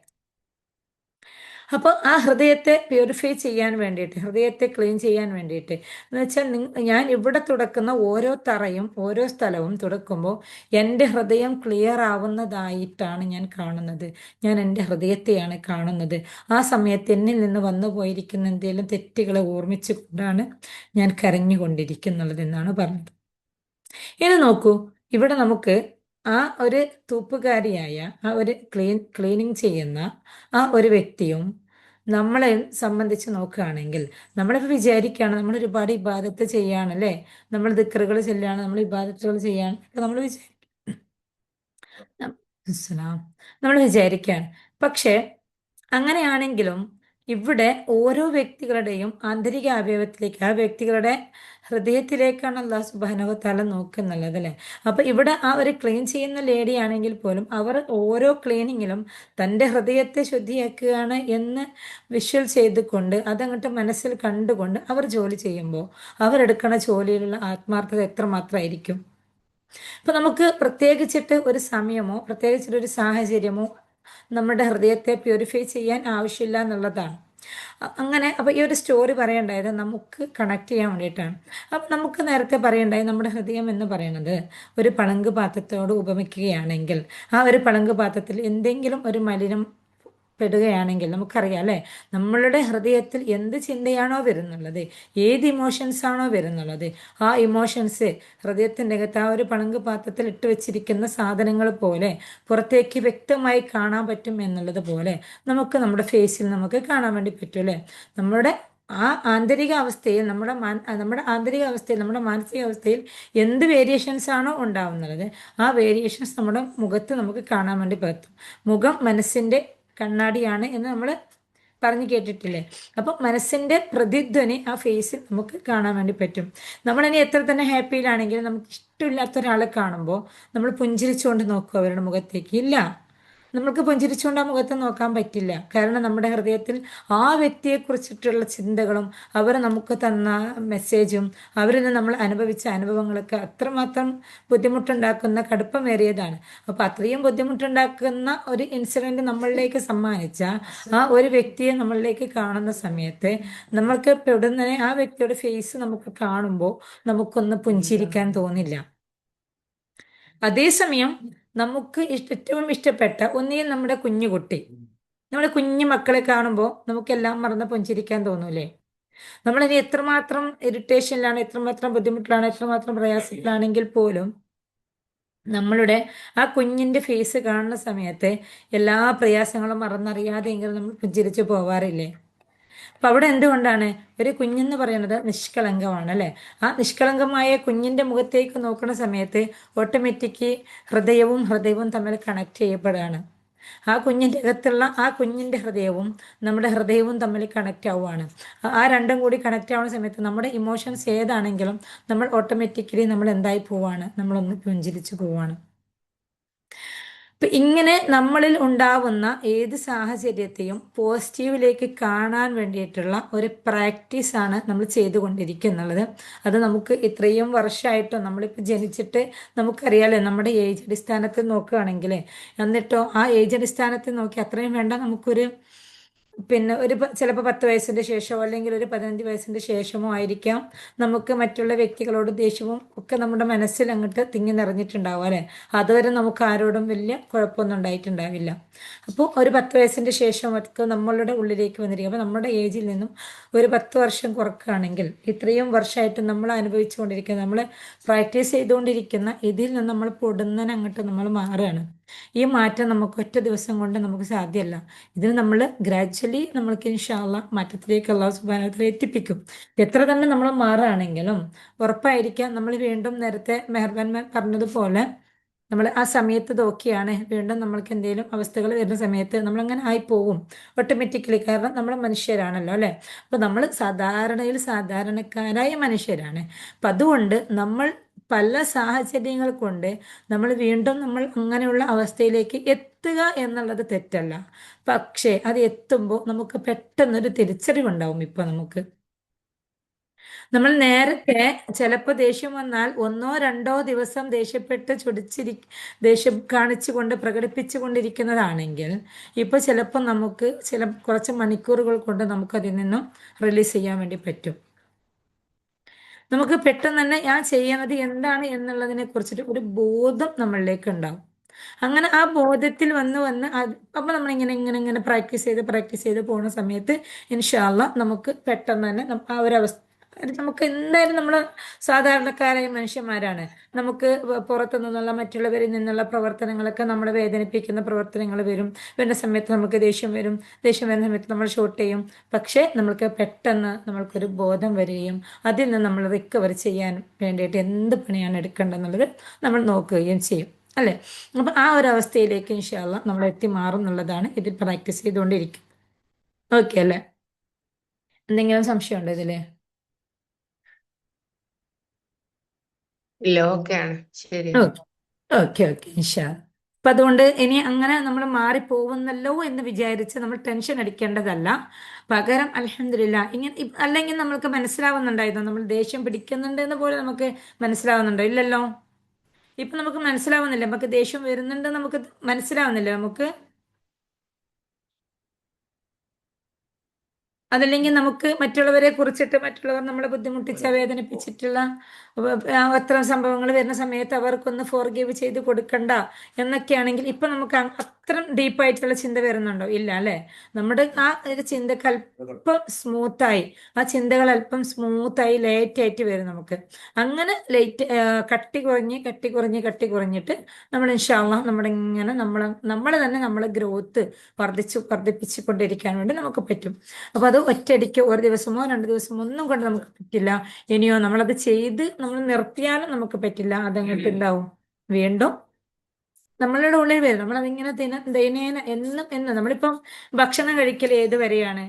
അപ്പോൾ ആ ഹൃദയത്തെ പ്യൂരിഫൈ ചെയ്യാൻ വേണ്ടിയിട്ട്, ഹൃദയത്തെ ക്ലീൻ ചെയ്യാൻ വേണ്ടിയിട്ട് എന്ന് വെച്ചാൽ ഞാൻ ഇവിടെ തുടക്കുന്ന ഓരോ തറയും ഓരോ സ്ഥലവും തുടക്കുമ്പോൾ എൻ്റെ ഹൃദയം ക്ലിയർ ആവുന്നതായിട്ടാണ് ഞാൻ കാണുന്നത്. ഞാൻ എൻ്റെ ഹൃദയത്തെയാണ് കാണുന്നത്. ആ സമയത്ത് എന്നിൽ നിന്ന് വന്നു പോയിരിക്കുന്ന എന്തെങ്കിലും തെറ്റുകളെ ഓർമ്മിച്ചുകൊണ്ടാണ് ഞാൻ കരഞ്ഞുകൊണ്ടിരിക്കുന്നുള്ളത് എന്നാണ് പറഞ്ഞത്. ഇനി നോക്കൂ, ഇവിടെ നമുക്ക് ആ ഒരു തൂപ്പുകാരിയായ, ആ ഒരു ക്ലീനിങ് ചെയ്യുന്ന ആ ഒരു വ്യക്തിയും നമ്മളെ സംബന്ധിച്ച് നോക്കുകയാണെങ്കിൽ, നമ്മളിപ്പോൾ വിചാരിക്കുകയാണ് നമ്മൾ ഒരുപാട് ഇബാദത്ത് ചെയ്യാണല്ലേ, നമ്മൾ ദിക്റുകൾ ചെല്ലുകയാണ്, നമ്മൾ ഇബാദത്തുകൾ ചെയ്യാണ്, നമ്മൾ നമ്മൾ വിചാരിക്കുകയാണ്. പക്ഷേ അങ്ങനെയാണെങ്കിലും ഇവിടെ ഓരോ വ്യക്തികളുടെയും ആന്തരിക അവയവത്തിലേക്ക്, ആ വ്യക്തികളുടെ ഹൃദയത്തിലേക്കാണ് അല്ലാഹു സുബ്ഹാനഹു വ തആല നോക്കുന്നുള്ളത് അല്ലേ? അപ്പൊ ഇവിടെ ആ ഒരു ക്ലീൻ ചെയ്യുന്ന ലേഡി ആണെങ്കിൽ പോലും അവർ ഓരോ ക്ലീനിങ്ങിലും തൻ്റെ ഹൃദയത്തെ ശുദ്ധിയാക്കുകയാണ് എന്ന് വിഷ്വൽ ചെയ്തുകൊണ്ട്, അതങ്ങോട്ട് മനസ്സിൽ കണ്ടുകൊണ്ട് അവർ ജോലി ചെയ്യുമ്പോൾ അവരെടുക്കുന്ന ജോലിയിലുള്ള ആത്മാർത്ഥത എത്രമാത്രമായിരിക്കും? ഇപ്പൊ നമുക്ക് പ്രത്യേകിച്ചിട്ട് ഒരു സമയമോ പ്രത്യേകിച്ചിട്ട് ഒരു സാഹചര്യമോ നമ്മുടെ ഹൃദയത്തെ പ്യൂരിഫൈ ചെയ്യാൻ ആവശ്യമില്ല എന്നുള്ളതാണ്. അങ്ങനെ അപ്പൊ ഈ ഒരു സ്റ്റോറി പറയണ്ടായത് നമുക്ക് കണക്ട് ചെയ്യാൻ വേണ്ടിയിട്ടാണ്. അപ്പൊ നമുക്ക് നേരത്തെ പറയണ്ടായി, നമ്മുടെ ഹൃദയം എന്ന് പറയുന്നത് ഒരു പളങ്ക് പാത്രത്തോട് ഉപമിക്കുകയാണെങ്കിൽ, ആ ഒരു പളങ്ക് പാത്രത്തിൽ എന്തെങ്കിലും ഒരു മലിനം പെടുകയാണെങ്കിൽ നമുക്കറിയാം അല്ലേ, നമ്മളുടെ ഹൃദയത്തിൽ എന്ത് ചിന്തയാണോ വരുന്നുള്ളത്, ഏത് ഇമോഷൻസ് ആണോ വരുന്നുള്ളത്, ആ ഇമോഷൻസ് ഹൃദയത്തിൻ്റെ അകത്ത് ആ ഒരു പളങ്ക് പാത്രത്തിൽ ഇട്ട് വെച്ചിരിക്കുന്ന സാധനങ്ങൾ പോലെ പുറത്തേക്ക് വ്യക്തമായി കാണാൻ പറ്റും എന്നുള്ളത് പോലെ നമുക്ക് നമ്മുടെ ഫേസിൽ നമുക്ക് കാണാൻ വേണ്ടി പറ്റും അല്ലേ? നമ്മുടെ ആ ആന്തരിക അവസ്ഥയിൽ, നമ്മുടെ ആന്തരിക അവസ്ഥയിൽ, നമ്മുടെ മാനസിക അവസ്ഥയിൽ എന്ത് വേരിയേഷൻസ് ആണോ ഉണ്ടാവുന്നത്, ആ വേരിയേഷൻസ് നമ്മുടെ മുഖത്ത് നമുക്ക് കാണാൻ വേണ്ടി പറ്റും. മുഖം മനസ്സിൻ്റെ കണ്ണാടിയാണ് എന്ന് നമ്മൾ പറഞ്ഞു കേട്ടിട്ടില്ലേ? അപ്പം മനസ്സിൻ്റെ പ്രതിധ്വനി ആ ഫേസിൽ നമുക്ക് കാണാൻ വേണ്ടി പറ്റും. നമ്മളിനി എത്ര തന്നെ ഹാപ്പിയിലാണെങ്കിലും നമുക്ക് ഇഷ്ടമില്ലാത്ത ഒരാളെ കാണുമ്പോൾ നമ്മൾ പുഞ്ചിരിച്ചുകൊണ്ട് നോക്കും അവരുടെ മുഖത്തേക്ക്? ഇല്ല, നമ്മൾക്ക് പുഞ്ചിരിച്ചുകൊണ്ട് ആ മുഖത്ത് നോക്കാൻ പറ്റില്ല. കാരണം നമ്മുടെ ഹൃദയത്തിൽ ആ വ്യക്തിയെക്കുറിച്ചിട്ടുള്ള ചിന്തകളും അവർ നമുക്ക് തന്ന മെസ്സേജും അവരിൽ നിന്ന് നമ്മൾ അനുഭവിച്ച അനുഭവങ്ങളൊക്കെ അത്രമാത്രം ബുദ്ധിമുട്ടുണ്ടാക്കുന്ന, കടുപ്പമേറിയതാണ്. അപ്പം അത്രയും ബുദ്ധിമുട്ടുണ്ടാക്കുന്ന ഒരു ഇൻസിഡൻറ്റ് നമ്മളിലേക്ക് സമ്മാനിച്ച ആ ഒരു വ്യക്തിയെ നമ്മളിലേക്ക് കാണുന്ന സമയത്ത് നമ്മൾക്ക് പെടുന്നതിനെ ആ വ്യക്തിയുടെ ഫേസ് നമുക്ക് കാണുമ്പോൾ നമുക്കൊന്ന് പുഞ്ചിരിക്കാൻ തോന്നില്ല. അതേസമയം നമുക്ക് ഏറ്റവും ഇഷ്ടപ്പെട്ട ഒന്നിൽ നമ്മുടെ കുഞ്ഞുകുട്ടി, നമ്മുടെ കുഞ്ഞു മക്കളെ കാണുമ്പോൾ നമുക്കെല്ലാം മറന്ന് പുഞ്ചിരിക്കാൻ തോന്നൂലേ? നമ്മളിനി എത്രമാത്രം ഇറിറ്റേഷനിലാണ്, എത്രമാത്രം ബുദ്ധിമുട്ടിലാണ്, എത്രമാത്രം പ്രയാസത്തിലാണെങ്കിൽ പോലും നമ്മളുടെ ആ കുഞ്ഞിൻ്റെ ഫേസ് കാണുന്ന സമയത്ത് എല്ലാ പ്രയാസങ്ങളും മറന്നറിയാതെയെങ്കിലും നമ്മൾ പുഞ്ചിരിച്ചു പോവാറില്ലേ? അപ്പൊ അവിടെ എന്തുകൊണ്ടാണ് ഒരു കുഞ്ഞെന്ന് പറയുന്നത് നിഷ്കളങ്കമാണ് അല്ലെ? ആ നിഷ്കളങ്കമായ കുഞ്ഞിന്റെ മുഖത്തേക്ക് നോക്കുന്ന സമയത്ത് ഓട്ടോമാറ്റിക് ഹൃദയവും തമ്മിൽ കണക്ട് ചെയ്യപ്പെടുകയാണ്. ആ കുഞ്ഞിൻ്റെ അകത്തുള്ള ആ കുഞ്ഞിൻ്റെ ഹൃദയവും നമ്മുടെ ഹൃദയവും തമ്മിൽ കണക്റ്റ് ആവുകയാണ്. ആ രണ്ടും കൂടി കണക്റ്റ് ആവുന്ന സമയത്ത് നമ്മുടെ ഇമോഷൻസ് ഏതാണെങ്കിലും നമ്മൾ ഓട്ടോമാറ്റിക്കലി നമ്മൾ എന്തായി പോവാണ്, നമ്മളൊന്ന് പുഞ്ചിരിച്ചു പോവാണ്. അപ്പൊ ഇങ്ങനെ നമ്മളിൽ ഉണ്ടാവുന്ന ഏത് സാഹചര്യത്തെയും പോസിറ്റീവിലേക്ക് കാണാൻ വേണ്ടിയിട്ടുള്ള ഒരു പ്രാക്ടീസ് ആണ് നമ്മൾ ചെയ്തുകൊണ്ടിരിക്കുന്നുള്ളത്. അത് നമുക്ക് ഇത്രയും വർഷമായിട്ടോ, നമ്മളിപ്പോൾ ജനിച്ചിട്ട് നമുക്കറിയാലോ, നമ്മുടെ ഏജ് അടിസ്ഥാനത്തിൽ നോക്കുകയാണെങ്കിൽ, എന്നിട്ടോ ആ ഏജ് അടിസ്ഥാനത്തിൽ നോക്കി അത്രയും വേണ്ട, നമുക്കൊരു ചിലപ്പോൾ 10 വയസ്സിൻ്റെ ശേഷമോ അല്ലെങ്കിൽ ഒരു 15 വയസ്സിൻ്റെ ശേഷമോ ആയിരിക്കാം നമുക്ക് മറ്റുള്ള വ്യക്തികളോട് ദേഷ്യവും ഒക്കെ നമ്മുടെ മനസ്സിൽ അങ്ങോട്ട് തിങ്ങി നിറഞ്ഞിട്ടുണ്ടാവും അല്ലേ? അതുവരെ നമുക്ക് ആരോടും വലിയ കുഴപ്പമൊന്നും ഉണ്ടായിട്ടുണ്ടാവില്ല. അപ്പോൾ ഒരു 10 വയസ്സിൻ്റെ ശേഷം ഒക്കെ നമ്മളുടെ ഉള്ളിലേക്ക് വന്നിരിക്കും. അപ്പോൾ നമ്മുടെ ഏജിൽ നിന്നും ഒരു 10 വർഷം കുറക്കുകയാണെങ്കിൽ ഇത്രയും വർഷമായിട്ട് നമ്മൾ അനുഭവിച്ചുകൊണ്ടിരിക്കുന്ന, നമ്മൾ പ്രാക്ടീസ് ചെയ്തുകൊണ്ടിരിക്കുന്ന ഇതിൽ നിന്ന് നമ്മൾ പൊടുന്നതിനങ്ങോട്ട് നമ്മൾ മാറുകയാണ്. ഈ മാറ്റം നമുക്ക് ഒറ്റ ദിവസം കൊണ്ട് നമുക്ക് സാധ്യമല്ല. ഇതിന് നമ്മൾ ഗ്രാജ്വലി നമ്മൾക്ക് ഇൻഷാ അല്ലാഹ് മാറ്റത്തിലേക്ക് അല്ലാഹു സുബ്ഹാനഹു വ തആല എത്തിപ്പിക്കും. എത്ര തന്നെ നമ്മൾ മാറുകയാണെങ്കിലും ഉറപ്പായിരിക്കാം നമ്മൾ വീണ്ടും നേരത്തെ മെഹർബാൻ പറഞ്ഞതുപോലെ നമ്മൾ ആ സമയത്ത് നോക്കിയാണ് വീണ്ടും നമ്മൾക്ക് എന്തെങ്കിലും അവസ്ഥകൾ വരുന്ന സമയത്ത് നമ്മളങ്ങനെ ആയിപ്പോവും ഓട്ടോമാറ്റിക്കലി. കാരണം നമ്മൾ മനുഷ്യരാണല്ലോ അല്ലേ? അപ്പോൾ നമ്മൾ സാധാരണക്കാരായ മനുഷ്യരാണ്. അപ്പം അതുകൊണ്ട് നമ്മൾ പല സാഹചര്യങ്ങൾ കൊണ്ട് നമ്മൾ വീണ്ടും നമ്മൾ അങ്ങനെയുള്ള അവസ്ഥയിലേക്ക് എത്തുക എന്നുള്ളത് തെറ്റല്ല. പക്ഷേ അത് എത്തുമ്പോൾ നമുക്ക് പെട്ടെന്നൊരു തിരിച്ചറിവുണ്ടാവും. ഇപ്പൊ നമുക്ക് നമ്മൾ നേരത്തെ ചിലപ്പോൾ ദേഷ്യം വന്നാൽ ഒന്നോ രണ്ടോ ദിവസം ദേഷ്യപ്പെട്ട് ദേഷ്യം കാണിച്ചുകൊണ്ട് പ്രകടിപ്പിച്ചുകൊണ്ടിരിക്കുന്നതാണെങ്കിൽ ഇപ്പൊ ചിലപ്പോൾ നമുക്ക് കുറച്ച് മണിക്കൂറുകൾ കൊണ്ട് നമുക്ക് അതിൽ നിന്നും റിലീസ് ചെയ്യാൻ വേണ്ടി പറ്റും. നമുക്ക് പെട്ടെന്ന് തന്നെ ഞാൻ ചെയ്യണത് എന്താണ് എന്നുള്ളതിനെ കുറിച്ചിട്ട് ഒരു ബോധം നമ്മളിലേക്ക് ഉണ്ടാവും. അങ്ങനെ ആ ബോധത്തിൽ വന്ന് വന്ന് അപ്പൊ നമ്മൾ ഇങ്ങനെ ഇങ്ങനെ ഇങ്ങനെ പ്രാക്ടീസ് ചെയ്ത് പോകുന്ന സമയത്ത് ഇൻഷാ അല്ലാഹ് നമുക്ക് പെട്ടെന്ന് തന്നെ ആ ഒരു അവസ്ഥ നമുക്ക് എന്തായാലും നമ്മൾ സാധാരണക്കാരായ മനുഷ്യന്മാരാണ്. നമുക്ക് പുറത്തു നിന്നുള്ള മറ്റുള്ളവരിൽ നിന്നുള്ള പ്രവർത്തനങ്ങളൊക്കെ നമ്മളെ വേദനിപ്പിക്കുന്ന പ്രവർത്തനങ്ങൾ വരും. വരുന്ന സമയത്ത് നമുക്ക് ദേഷ്യം വരും. ദേഷ്യം വരുന്ന സമയത്ത് നമ്മൾ ഷൂട്ട് ചെയ്യും. പക്ഷേ നമ്മൾക്ക് പെട്ടെന്ന് നമ്മൾക്കൊരു ബോധം വരികയും അതിൽ നിന്ന് നമ്മൾ റിക്കവർ ചെയ്യാൻ വേണ്ടിയിട്ട് എന്ത് പണിയാണ് എടുക്കേണ്ടതെന്നുള്ളത് നമ്മൾ നോക്കുകയും ചെയ്യും. അല്ലേ? അപ്പം ആ ഒരു അവസ്ഥയിലേക്ക് ഇൻഷാ അല്ലാഹ് നമ്മൾ എത്തി മാറും എന്നുള്ളതാണ് ഇതിൽ പ്രാക്ടീസ് ചെയ്തുകൊണ്ടിരിക്കും. ഓക്കെ അല്ലേ? എന്തെങ്കിലും സംശയമുണ്ടോ ഇതില്? ഇല്ല, ഓക്കെയാണ്. ശരി. ഓക്കെ ഓക്കെ ഓക്കെ ഇൻഷാ അല്ലാ. അപ്പൊ അതുകൊണ്ട് ഇനി അങ്ങനെ നമ്മൾ മാറിപ്പോകുന്നല്ലോ എന്ന് വിചാരിച്ച് നമ്മൾ ടെൻഷൻ അടിക്കേണ്ടതല്ല. പകരം അൽഹംദുലില്ലാ ഇങ്ങനെ അല്ലെങ്കിൽ നമ്മൾക്ക് മനസ്സിലാവുന്നുണ്ടായിരുന്നു നമ്മൾ ദേഷ്യം പിടിക്കുന്നുണ്ട് എന്ന് പോലെ നമുക്ക് മനസ്സിലാവുന്നുണ്ടോ? ഇല്ലല്ലോ. ഇപ്പൊ നമുക്ക് മനസ്സിലാവുന്നില്ല, നമുക്ക് ദേഷ്യം വരുന്നുണ്ട് നമുക്ക് മനസ്സിലാവുന്നില്ല നമുക്ക്. അതല്ലെങ്കിൽ നമുക്ക് മറ്റുള്ളവരെ കുറിച്ചിട്ട് മറ്റുള്ളവർ നമ്മളെ ബുദ്ധിമുട്ടിച്ച വേദനിപ്പിച്ചിട്ടുള്ള അത്തരം സംഭവങ്ങൾ വരുന്ന സമയത്ത് അവർക്കൊന്ന് ഫോർഗീവ് ചെയ്ത് കൊടുക്കണ്ട എന്നൊക്കെയാണെങ്കിൽ ഇപ്പൊ നമുക്ക് അത്ര ഡീപ്പായിട്ടുള്ള ചിന്ത വരുന്നുണ്ടോ? ഇല്ല അല്ലെ? നമ്മുടെ ആ ഒരു ചിന്തക്ക് അല്പം സ്മൂത്തായി ആ ചിന്തകൾ അല്പം സ്മൂത്തായി ലേറ്റ് ആയിട്ട് വരും നമുക്ക്. അങ്ങനെ കട്ടി കുറഞ്ഞിട്ട് നമ്മൾ ഇൻഷാ അല്ലാഹ് നമ്മുടെ ഇങ്ങനെ നമ്മളെ തന്നെ നമ്മളെ ഗ്രോത്ത് വർദ്ധിപ്പിച്ചു കൊണ്ടിരിക്കാൻ വേണ്ടി നമുക്ക് പറ്റും. അപ്പൊ അത് ഒറ്റയടിക്ക് ഒരു ദിവസമോ 2 ദിവസമോ ഒന്നും കൊണ്ട് നമുക്ക് പറ്റില്ല. ഇനിയോ നമ്മളത് ചെയ്ത് നമ്മൾ നിർത്തിയാലും നമുക്ക് പറ്റില്ല. അതങ്ങോട്ട് ഉണ്ടാവും വീണ്ടും നമ്മളുടെ ഉള്ളിൽ വരും. നമ്മളതിങ്ങനെ ദൈനേന എന്നും നമ്മളിപ്പം ഭക്ഷണം കഴിക്കൽ ഏത് വരെയാണ്?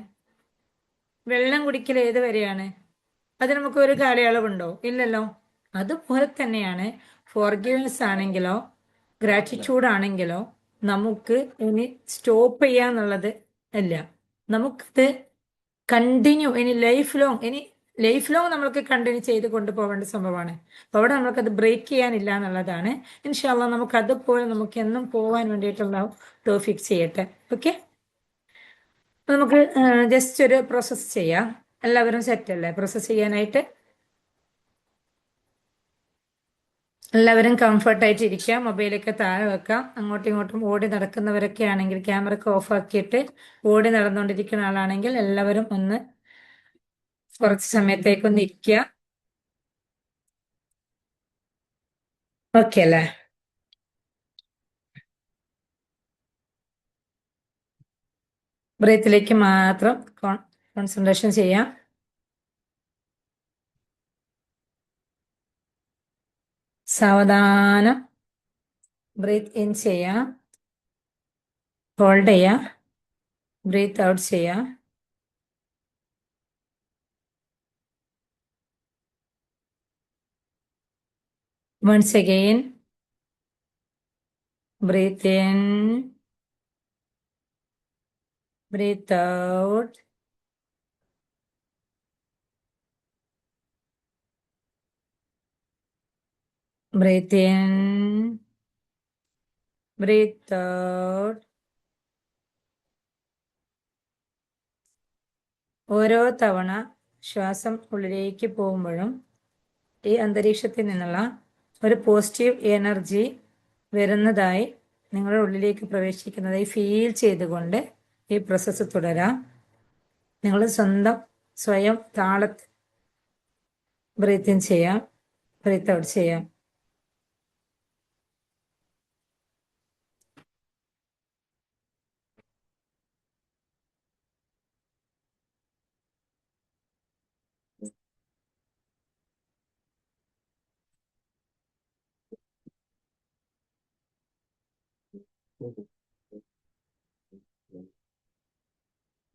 വെള്ളം കുടിക്കൽ ഏത് വരെയാണ്? അത് നമുക്ക് ഒരു കാലയളവുണ്ടോ? ഇല്ലല്ലോ. അതുപോലെ തന്നെയാണ് ഫോർഗിവ്നെസ് ആണെങ്കിലോ ഗ്രാറ്റിറ്റ്യൂഡ് ആണെങ്കിലോ നമുക്ക് ഇനി സ്റ്റോപ്പ് ചെയ്യാന്നുള്ളത് അല്ല. നമുക്കത് കണ്ടിന്യൂ ലൈഫ് ലോങ് നമ്മൾക്ക് കണ്ടിന്യൂ ചെയ്ത് കൊണ്ടുപോകേണ്ട സംഭവമാണ്. അപ്പൊ അവിടെ നമ്മൾക്കത് ബ്രേക്ക് ചെയ്യാനില്ല എന്നുള്ളതാണ്. ഇൻഷാ അല്ലാഹ് നമുക്ക് അതുപോലെ നമുക്ക് എന്നും പോകാൻ വേണ്ടിയിട്ടുള്ള തൗഫീഖ് ചെയ്യട്ടെ. ഓക്കെ, നമുക്ക് ജസ്റ്റ് ഒരു പ്രോസസ്സ് ചെയ്യാം. എല്ലാവരും സെറ്റ് അല്ലേ പ്രോസസ്സ് ചെയ്യാനായിട്ട്? എല്ലാവരും കംഫർട്ടായിട്ട് ഇരിക്കുക. മൊബൈലൊക്കെ താഴെ വെക്കാം. അങ്ങോട്ടും ഇങ്ങോട്ടും ഓടി നടക്കുന്നവരൊക്കെ ആണെങ്കിൽ ക്യാമറ ഒക്കെ ഓഫ് ആക്കിയിട്ട് ഓടി നടന്നുകൊണ്ടിരിക്കുന്ന ആളാണെങ്കിൽ എല്ലാവരും ഒന്ന് കുറച്ച് സമയത്തേക്കൊന്ന് ഇരിക്കുക. ഓക്കെ അല്ലേ? ബ്രീത്തിലേക്ക് മാത്രം കോൺസെൻട്രേഷൻ ചെയ്യാം. സാവധാനം ബ്രീത്ത് ഇൻ ചെയ്യാം, ഹോൾഡ് ചെയ്യാം, ബ്രീത്ത് ഔട്ട് ചെയ്യാം. Once again, breathe in, breathe out. Breathe in, breathe out. ഓരോ തവണ ശ്വാസം ഉള്ളിലേക്ക് പോകുമ്പോഴും ഈ അന്തരീക്ഷത്തിൽ നിന്നുള്ള ഒരു പോസിറ്റീവ് എനർജി വരുന്നതായി നിങ്ങളുടെ ഉള്ളിലേക്ക് പ്രവേശിക്കുന്നതായി ഫീൽ ചെയ്തുകൊണ്ട് ഈ പ്രോസസ്സ് തുടരാം. നിങ്ങൾ സ്വയം താളത്തിൽ ബ്രീത്ത് ഇൻ ചെയ്യാം, ബ്രീത്ത് ഔട്ട് ചെയ്യാം.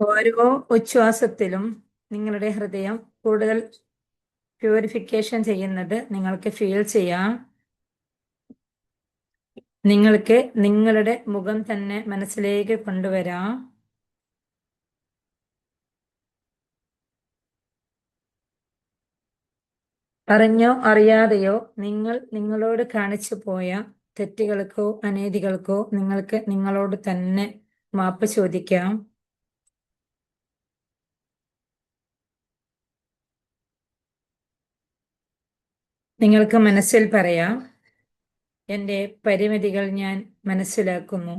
ഓരോ ഉച്ഛ്വാസത്തിലും നിങ്ങളുടെ ഹൃദയം കൂടുതൽ പ്യൂരിഫിക്കേഷൻ ചെയ്യുന്നത് നിങ്ങൾക്ക് ഫീൽ ചെയ്യാം. നിങ്ങൾക്ക് നിങ്ങളുടെ മുഖം തന്നെ മനസ്സിലേക്ക് കൊണ്ടുവരാം. അറിഞ്ഞോ അറിയാതെയോ നിങ്ങൾ നിങ്ങളോട് കാണിച്ചു പോയ തെറ്റുകൾക്കോ അനീതികൾക്കോ നിങ്ങൾക്ക് നിങ്ങളോട് തന്നെ മാപ്പ് ചോദിക്കാം. നിങ്ങൾക്ക് മനസ്സിൽ പറയാം, എൻ്റെ പരിമിതികൾ ഞാൻ മനസ്സിലാക്കുന്നു.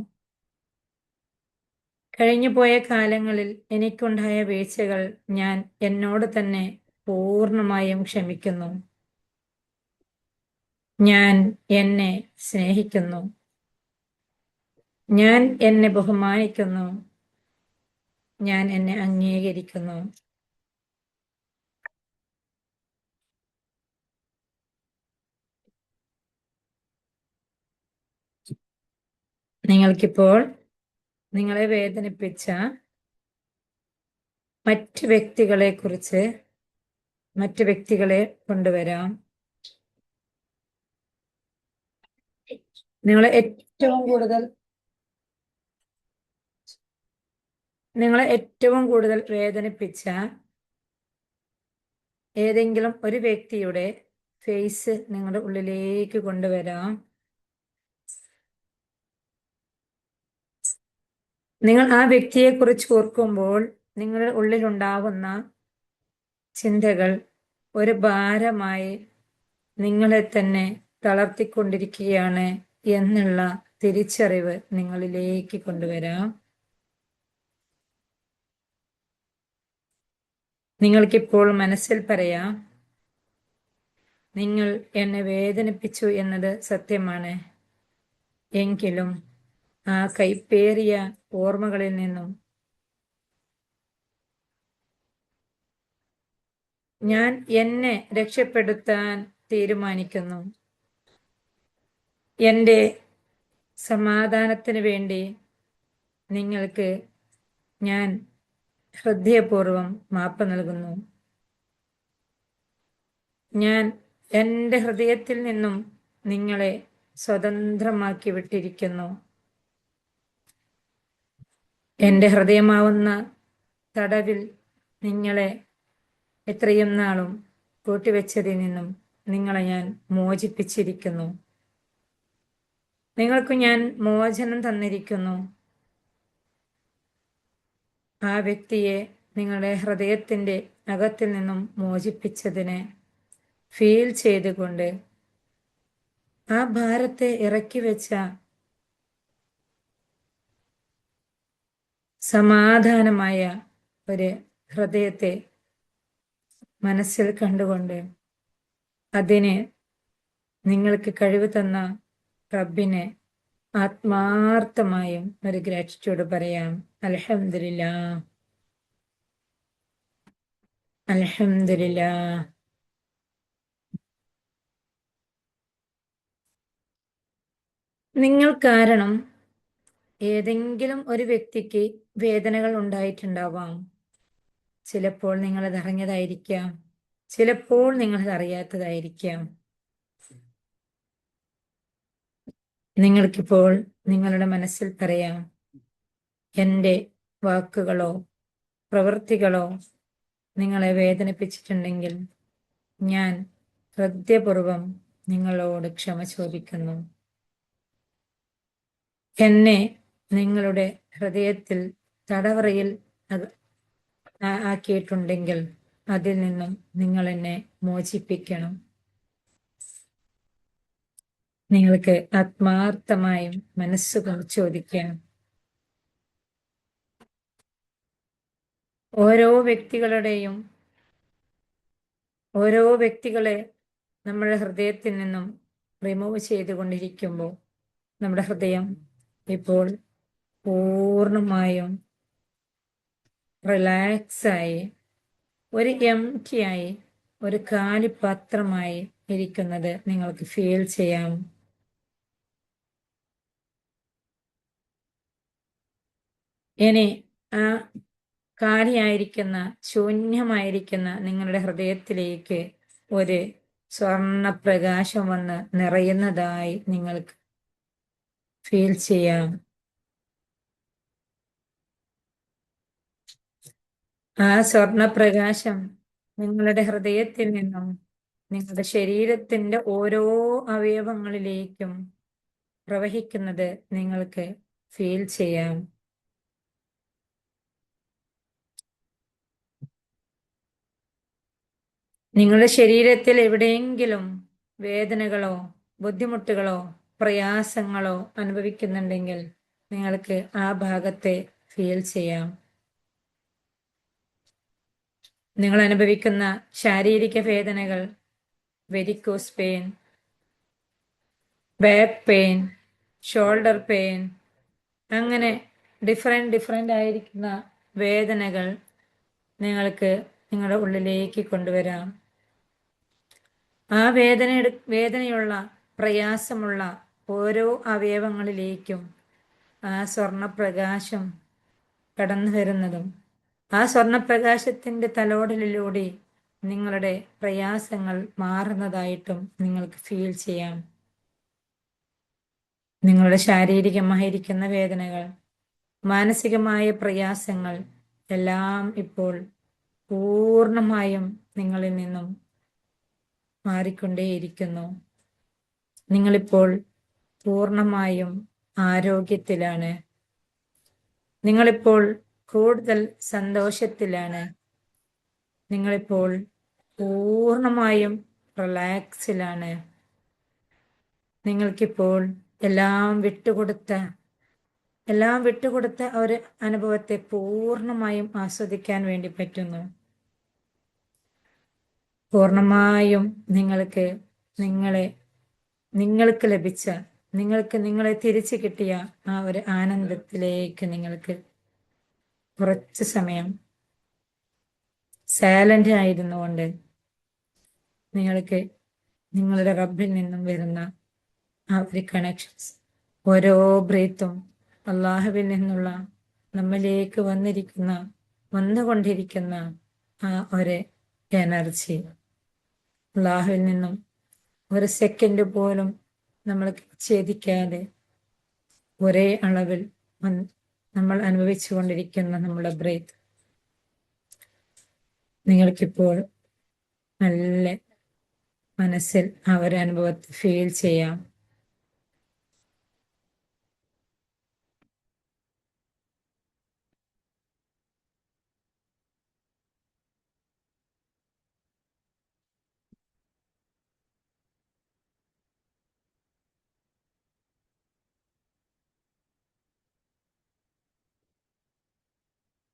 കഴിഞ്ഞുപോയ കാലങ്ങളിൽ എനിക്കുണ്ടായ വീഴ്ചകൾ ഞാൻ എന്നോട് തന്നെ പൂർണ്ണമായും ക്ഷമിക്കുന്നു. ഞാൻ എന്നെ സ്നേഹിക്കുന്നു. ഞാൻ എന്നെ ബഹുമാനിക്കുന്നു. ഞാൻ എന്നെ അംഗീകരിക്കുന്നു. നിങ്ങൾക്കിപ്പോൾ നിങ്ങളെ വേദനിപ്പിച്ച മറ്റു വ്യക്തികളെ കൊണ്ടുവരാം. നിങ്ങളെ ഏറ്റവും കൂടുതൽ വേദനിപ്പിച്ച ഏതെങ്കിലും ഒരു വ്യക്തിയുടെ ഫേസ് നിങ്ങളുടെ ഉള്ളിലേക്ക് കൊണ്ടുവരാം. നിങ്ങൾ ആ വ്യക്തിയെക്കുറിച്ച് ഓർക്കുമ്പോൾ നിങ്ങളുടെ ഉള്ളിലുണ്ടാകുന്ന ചിന്തകൾ ഒരു ഭാരമായി നിങ്ങളെ തന്നെ തളർത്തിക്കൊണ്ടിരിക്കുകയാണ് എന്നുള്ള തിരിച്ചറിവ് നിങ്ങളിലേക്ക് കൊണ്ടുവരാം. നിങ്ങൾക്കിപ്പോൾ മനസ്സിൽ പറയാം, നിങ്ങൾ എന്നെ വേദനിപ്പിച്ചു എന്നത് സത്യമാണ്. എങ്കിലും ആ കൈപ്പേറിയ ഓർമ്മകളിൽ നിന്നും ഞാൻ എന്നെ രക്ഷപ്പെടുത്താൻ തീരുമാനിക്കുന്നു. എൻ്റെ സമാധാനത്തിന് വേണ്ടി നിങ്ങൾക്ക് ഞാൻ ഹൃദയപൂർവ്വം മാപ്പ് നൽകുന്നു. ഞാൻ എൻ്റെ ഹൃദയത്തിൽ നിന്നും നിങ്ങളെ സ്വതന്ത്രമാക്കി വിട്ടിരിക്കുന്നു. എൻ്റെ ഹൃദയമാവുന്ന തടവിൽ നിങ്ങളെ എത്രയും നാളും കൂട്ടിവെച്ചതിൽ നിന്നും നിങ്ങളെ ഞാൻ മോചിപ്പിച്ചിരിക്കുന്നു. നിങ്ങൾക്ക് ഞാൻ മോചനം തന്നിരിക്കുന്നു. ആ വ്യക്തിയെ നിങ്ങളുടെ ഹൃദയത്തിൻ്റെ അകത്തിൽ നിന്നും മോചിപ്പിച്ചതിനെ ഫീൽ ചെയ്തുകൊണ്ട് ആ ഭാരത്തെ ഇറക്കി വെച്ച സമാധാനമായ ഒരു ഹൃദയത്തെ മനസ്സിൽ കണ്ടുകൊണ്ട് അതിന് നിങ്ങൾക്ക് കഴിവ് തന്ന റബ്ബിനെ ആത്മാർത്ഥമായും ഒരു ഗ്രാറ്റിറ്റ്യൂഡ് പറയാം. അൽഹംദുലില്ലാ, അൽഹംദുലില്ലാ. നിങ്ങൾ കാരണം ഏതെങ്കിലും ഒരു വ്യക്തിക്ക് വേദനകൾ ഉണ്ടായിട്ടുണ്ടാവാം. ചിലപ്പോൾ നിങ്ങളത് അറിഞ്ഞതായിരിക്കാം, ചിലപ്പോൾ നിങ്ങളത് അറിയാത്തതായിരിക്കാം. നിങ്ങൾക്കിപ്പോൾ നിങ്ങളുടെ മനസ്സിൽ പറയാം, എൻ്റെ വാക്കുകളോ പ്രവൃത്തികളോ നിങ്ങളെ വേദനിപ്പിച്ചിട്ടുണ്ടെങ്കിൽ ഞാൻ ഹൃദയപൂർവ്വം നിങ്ങളോട് ക്ഷമ ചോദിക്കുന്നു. എന്നെ നിങ്ങളുടെ ഹൃദയത്തിൽ തടവറയിൽ ആക്കിയിട്ടുണ്ടെങ്കിൽ അതിൽ നിന്നും നിങ്ങൾ എന്നെ മോചിപ്പിക്കണം. നിങ്ങൾക്ക് ആത്മാർത്ഥമായും മനസ്സുകൊണ്ട് ചോദിക്കാം. ഓരോ വ്യക്തികളെ നമ്മുടെ ഹൃദയത്തിൽ നിന്നും റിമൂവ് ചെയ്തുകൊണ്ടിരിക്കുമ്പോൾ നമ്മുടെ ഹൃദയം ഇപ്പോൾ പൂർണ്ണമായും റിലാക്സായി ഒരു എംപ്റ്റിയായി ഒരു കാലിപാത്രമായി ഇരിക്കുന്നത് നിങ്ങൾക്ക് ഫീൽ ചെയ്യാം. ഇനി ആ കാലിയായിരിക്കുന്ന ശൂന്യമായിരിക്കുന്ന നിങ്ങളുടെ ഹൃദയത്തിലേക്ക് ഒരു സ്വർണ്ണ പ്രകാശം വന്ന് നിറയുന്നതായി നിങ്ങൾക്ക് ഫീൽ ചെയ്യാം. ആ സ്വർണ്ണ പ്രകാശം നിങ്ങളുടെ ഹൃദയത്തിൽ നിന്നും നിങ്ങളുടെ ശരീരത്തിന്റെ ഓരോ അവയവങ്ങളിലേക്കും പ്രവഹിക്കുന്നത് നിങ്ങൾക്ക് ഫീൽ ചെയ്യാം. നിങ്ങളുടെ ശരീരത്തിൽ എവിടെയെങ്കിലും വേദനകളോ ബുദ്ധിമുട്ടുകളോ പ്രയാസങ്ങളോ അനുഭവിക്കുന്നുണ്ടെങ്കിൽ നിങ്ങൾക്ക് ആ ഭാഗത്തെ ഫീൽ ചെയ്യാം. നിങ്ങൾ അനുഭവിക്കുന്ന ശാരീരിക വേദനകൾ, varicose pain, back pain, shoulder pain, അങ്ങനെ ഡിഫറെൻ്റ് ആയിരിക്കുന്ന വേദനകൾ നിങ്ങൾക്ക് നിങ്ങളുടെ ഉള്ളിലേക്ക് കൊണ്ടുവരാം. ആ വേദനയുള്ള പ്രയാസമുള്ള ഓരോ അവയവങ്ങളിലേക്കും ആ സ്വർണപ്രകാശം കടന്നു വരുന്നതും ആ സ്വർണപ്രകാശത്തിന്റെ തലോടലിലൂടെ നിങ്ങളുടെ പ്രയാസങ്ങൾ മാറുന്നതായിട്ടും നിങ്ങൾക്ക് ഫീൽ ചെയ്യാം. നിങ്ങളുടെ ശാരീരികമായിരിക്കുന്ന വേദനകൾ, മാനസികമായ പ്രയാസങ്ങൾ എല്ലാം ഇപ്പോൾ പൂർണ്ണമായും നിങ്ങളിൽ നിന്നും മാറിക്കൊണ്ടേയിരിക്കുന്നു. നിങ്ങളിപ്പോൾ പൂർണ്ണമായും ആരോഗ്യത്തിലാണ്. നിങ്ങളിപ്പോൾ കൂടുതൽ സന്തോഷത്തിലാണ്. നിങ്ങളിപ്പോൾ പൂർണ്ണമായും റിലാക്സിലാണ്. നിങ്ങൾക്കിപ്പോൾ എല്ലാം വിട്ടുകൊടുത്ത ഒരു അനുഭവത്തെ പൂർണ്ണമായും ആസ്വദിക്കാൻ വേണ്ടി പറ്റുന്നു. പൂർണ്ണമായും നിങ്ങൾക്ക് ലഭിച്ച നിങ്ങളെ തിരിച്ചു കിട്ടിയ ആ ഒരു ആനന്ദത്തിലേക്ക് നിങ്ങൾക്ക് കുറച്ച് സമയം സൈലന്റ് ആയിരുന്നുകൊണ്ട് നിങ്ങൾക്ക് നിങ്ങളുടെ റബ്ബിൽ നിന്നും വരുന്ന ആ ഒരു കണക്ഷൻസ്, ഓരോ ബ്രീത്തും അള്ളാഹുവിൽ നിന്നുള്ള നമ്മിലേക്ക് വന്നുകൊണ്ടിരിക്കുന്ന ആ ഒരു എനർജി, അള്ളാഹുവിൽ നിന്നും ഒരു സെക്കൻഡ് പോലും നമ്മൾ ഛേദിക്കാതെ ഒരേ അളവിൽ നമ്മൾ അനുഭവിച്ചു കൊണ്ടിരിക്കുന്ന നമ്മുടെ ബ്രീത്ത് നിങ്ങൾക്കിപ്പോൾ നല്ല മനസ്സിൽ ആ ഒരു അനുഭവത്തെ ഫീൽ ചെയ്യാം.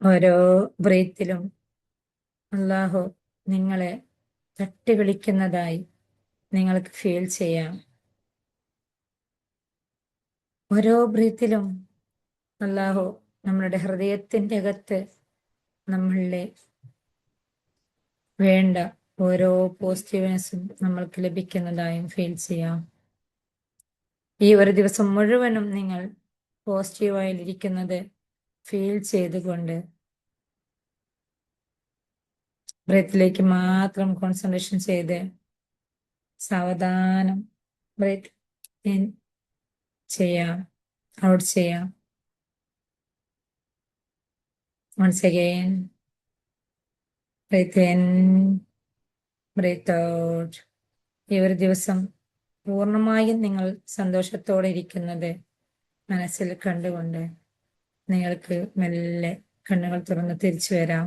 ഓരോ ബ്രീത്തിലും അള്ളാഹു നിങ്ങളെ തട്ടി വിളിക്കുന്നതായി നിങ്ങൾക്ക് ഫീൽ ചെയ്യാം. ഓരോ ബ്രീത്തിലും അള്ളാഹു നമ്മളുടെ ഹൃദയത്തിൻ്റെ അകത്ത് നമ്മളിലെ വേണ്ട ഓരോ പോസിറ്റീവ്നെസ്സും നമ്മൾക്ക് ലഭിക്കുന്നതായും ഫീൽ ചെയ്യാം. ഈ ഒരു ദിവസം മുഴുവനും നിങ്ങൾ പോസിറ്റീവായിരിക്കുന്നത് ഫീൽ ചെയ്തുകൊണ്ട് ബ്രീത്തിലേക്ക് മാത്രം കോൺസെൻട്രേഷൻ ചെയ്ത് സാവധാനം ബ്രീത്ത് ഇൻ ചെയ്യാം, ഔട്ട് ചെയ്യാം. Once again breathe in, breathe out. ഈ ഒരു ദിവസം പൂർണ്ണമായും നിങ്ങൾ സന്തോഷത്തോടെ ഇരിക്കുന്നത് മനസ്സിൽ കണ്ടുകൊണ്ട് നിങ്ങൾക്ക് മെല്ലെ കണ്ണുകൾ തുറന്ന് തിരിച്ചു വരാം.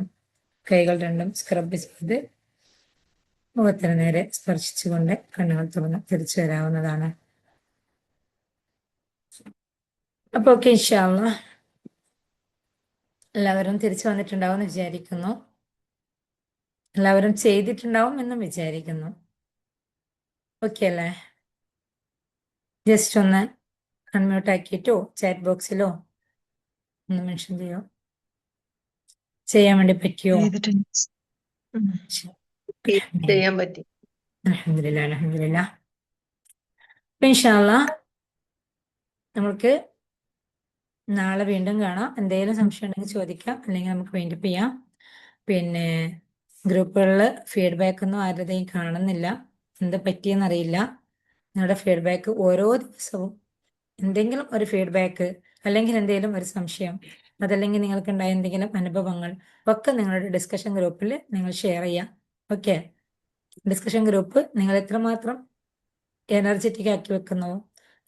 കൈകൾ രണ്ടും സ്ക്രബ് ചെയ്ത് മുഖത്തിന് നേരെ സ്പർശിച്ചുകൊണ്ട് കണ്ണുകൾ തുറന്ന് തിരിച്ചു വരാവുന്നതാണ്. അപ്പൊ ഓക്കെ, ഇൻഷാ അല്ലാഹ് എല്ലാവരും തിരിച്ചു വന്നിട്ടുണ്ടാവും എന്ന് വിചാരിക്കുന്നു. എല്ലാവരും ചെയ്തിട്ടുണ്ടാവും എന്നും വിചാരിക്കുന്നു. ഓക്കെ അല്ലേ? ജസ്റ്റ് ഒന്ന് അൺമ്യൂട്ട് ആക്കിയിട്ടോ ചാറ്റ് ബോക്സിലോ ഒന്ന് മെൻഷൻ ചെയ്യോ, ചെയ്യാൻ വേണ്ടി പറ്റിയോ? ചെയ്തിട്ടുണ്ട്. ഉം. ചെയ്യാൻ പറ്റി. അൽഹംദുലില്ലാ. അപ്പൊ ഇൻഷാ അല്ലാഹ് നമുക്ക് നാളെ വീണ്ടും കാണാം. എന്തെങ്കിലും സംശയം ഉണ്ടെങ്കിൽ ചോദിക്കാം, അല്ലെങ്കിൽ നമുക്ക് വൈൻഡപ്പ് ചെയ്യാം. പിന്നെ ഗ്രൂപ്പുകളിൽ ഫീഡ്ബാക്ക് ഒന്നും ആരുടെയും കാണുന്നില്ല. എന്ത് പറ്റിയെന്നറിയില്ല. നിങ്ങളുടെ ഫീഡ്ബാക്ക് ഓരോ ദിവസവും എന്തെങ്കിലും ഒരു ഫീഡ്ബാക്ക്, അല്ലെങ്കിൽ എന്തെങ്കിലും ഒരു സംശയം, അതല്ലെങ്കിൽ നിങ്ങൾക്കുണ്ടായ എന്തെങ്കിലും അനുഭവങ്ങൾ ഒക്കെ നിങ്ങളുടെ ഡിസ്കഷൻ ഗ്രൂപ്പിൽ നിങ്ങൾ ഷെയർ ചെയ്യാം. ഓക്കെ. ഡിസ്കഷൻ ഗ്രൂപ്പ് നിങ്ങൾ എത്രമാത്രം എനർജറ്റിക് ആക്കി വെക്കുന്നോ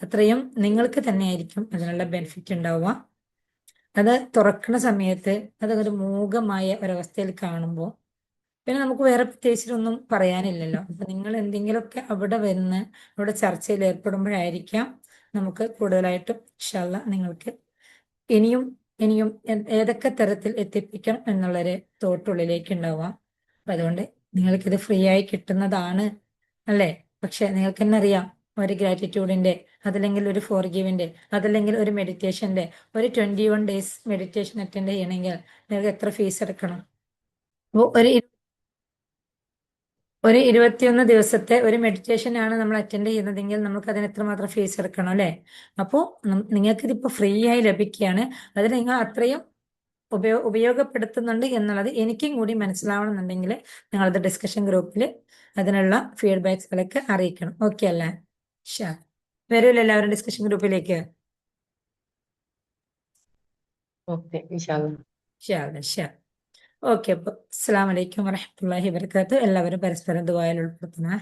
അത്രയും നിങ്ങൾക്ക് തന്നെയായിരിക്കും അതിനുള്ള ബെനിഫിറ്റ് ഉണ്ടാവുക. അത് തുറക്കുന്ന സമയത്ത് അത് ഒരു മൂകമായ ഒരവസ്ഥയിൽ കാണുമ്പോൾ പിന്നെ നമുക്ക് വേറെ പ്രത്യേകിച്ചൊന്നും പറയാനില്ലല്ലോ. അപ്പൊ നിങ്ങൾ എന്തെങ്കിലുമൊക്കെ അവിടെ വന്ന് അവിടെ ചർച്ചയിൽ ഏർപ്പെടുമ്പോഴായിരിക്കാം നമുക്ക് കൂടുതലായിട്ടും ഇൻഷാ അല്ലാ നിങ്ങൾക്ക് ഇനിയും ഇനിയും ഏതൊക്കെ തരത്തിൽ എത്തിപ്പിക്കണം എന്നുള്ളൊരു തോട്ടുള്ളിലേക്ക് ഉണ്ടാവാം. അപ്പൊ അതുകൊണ്ട് നിങ്ങൾക്കിത് ഫ്രീ ആയി കിട്ടുന്നതാണ് അല്ലേ? പക്ഷെ നിങ്ങൾക്ക് തന്നെ അറിയാം, ഒരു ഗ്രാറ്റിറ്റ്യൂഡിന്റെ, അതല്ലെങ്കിൽ ഒരു ഫോർഗീവിന്റെ, അതല്ലെങ്കിൽ ഒരു മെഡിറ്റേഷന്റെ, ഒരു 21 days മെഡിറ്റേഷൻ അറ്റൻഡ് ചെയ്യണമെങ്കിൽ നിങ്ങൾക്ക് എത്ര ഫീസ് എടുക്കണം? അപ്പൊ ഒരു 21 ദിവസത്തെ ഒരു മെഡിറ്റേഷൻ ആണ് നമ്മൾ അറ്റൻഡ് ചെയ്യുന്നതെങ്കിൽ നമുക്ക് അതിന് എത്രമാത്രം ഫീസ് എടുക്കണം അല്ലേ? അപ്പോൾ നിങ്ങൾക്ക് ഇതിപ്പോ ഫ്രീ ആയി ലഭിക്കുകയാണ്. അതിൽ നിങ്ങൾ അത്രയും ഉപയോഗപ്പെടുത്തുന്നുണ്ട് എന്നുള്ളത് എനിക്കും കൂടി മനസ്സിലാവണമെന്നുണ്ടെങ്കിൽ നിങ്ങളത് ഡിസ്കഷൻ ഗ്രൂപ്പിൽ അതിനുള്ള ഫീഡ്ബാക്സുകളൊക്കെ അറിയിക്കണം. ഓക്കെ അല്ലേ? ഷാ വരൂല്ലോ എല്ലാവരും ഡിസ്കഷൻ ഗ്രൂപ്പിലേക്ക്. ഓക്കെ ഇൻഷാല്ലാ. ഷാ ഷാ ഓക്കെ. അപ്പോൾ അസ്സലാമു അലൈക്കും വറഹ്മത്തുള്ളാഹി വബറകാതുഹു. എല്ലാവരും പരസ്പരം ദുആയിൽ ഉൾപ്പെടുത്തണേ.